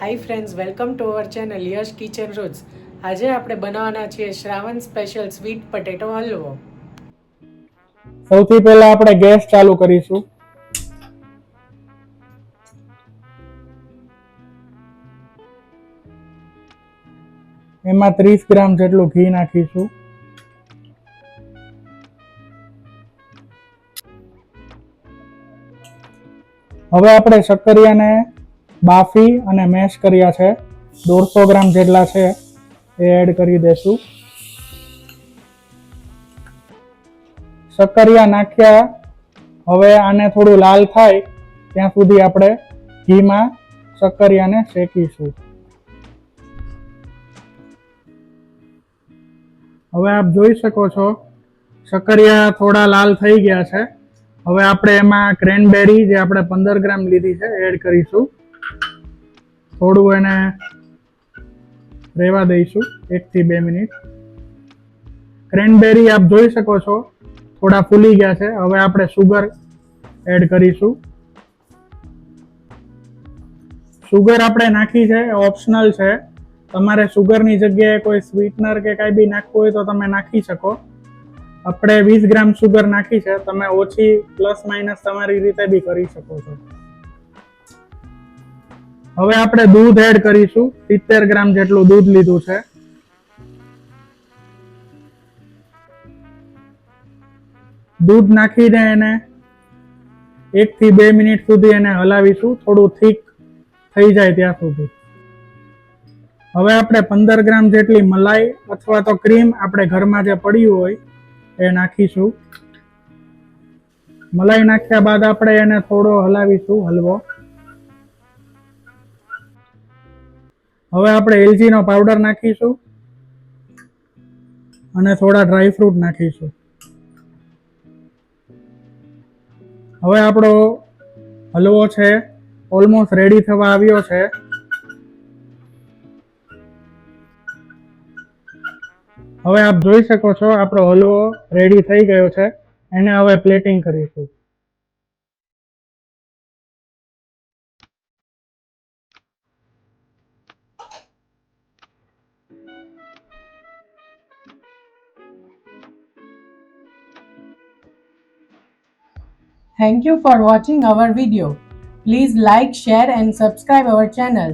Hi friends, welcome to our channel Yash kitchen roots. આજે આપણે બનાવવાના છીએ Shravan special sweet potato halwa. સૌથી પહેલા આપણે ગેસ ચાલુ કરીશું. એમાં 30 ગ્રામ જેટલું ઘી નાખીશું. હવે આપણે શક્કરિયાને બાફી અને મેશ કર્યા છે, 150 ગ્રામ જેટલા છે એ એડ કરી દેશું. શક્કરિયા નાખ્યા, હવે આને થોડું લાલ થાય ત્યાં સુધી આપણે ઘીમાં શક્કરિયાને શેકીશું. હવે આપ જોઈ શકો છો શક્કરિયા થોડા લાલ થઈ ગયા છે. હવે આપણે એમાં ક્રેનબેરી જે આપણે 15 ગ્રામ લીધી છે એડ કરીશું. થોડું એને રહેવા દઈશું 1 થી 2 મિનિટ. ક્રેનબેરી આપ જોઈ શકો છો થોડા ફૂલી ગયા છે. હવે આપણે સુગર એડ કરીશું. સુગર આપણે નાખી છે, ઓપ્શનલ છે. તમારે સુગરની જગ્યાએ કોઈ સ્વીટનર કે કાંઈ બી નાખવું હોય તો તમે નાખી શકો. આપણે 20 ગ્રામ સુગર નાખી છે, તમે ઓછી પ્લસ માઇનસ તમારી રીતે બી કરી શકો છો. હવે આપણે દૂધ એડ કરીશું. 70 ગ્રામ જેટલું દૂધ લીધું છે. દૂધ નાખીને એને 1 થી 2 મિનિટ સુધી એને હલાવીશું, થોડું થીક થઈ જાય ત્યાં સુધી. હવે આપણે 15 ગ્રામ જેટલી મલાઈ અથવા તો ક્રીમ આપણે ઘરમાં જે પડ્યું હોય એ નાખીશું. મલાઈ નાખ્યા બાદ આપણે એને થોડો હલાવીશું હલવો. હવે આપણે એલચીનો પાવડર નાખીશું અને થોડા ડ્રાય ફ્રૂટ નાખીશું. હવે આપણો હલવો છે ઓલમોસ્ટ રેડી થવા આવ્યો છે. હવે આપ જોઈ શકો છો આપણો હલવો રેડી થઈ ગયો છે. એને હવે પ્લેટિંગ કરીશું. Thank you for watching our video. Please like, share and subscribe our channel.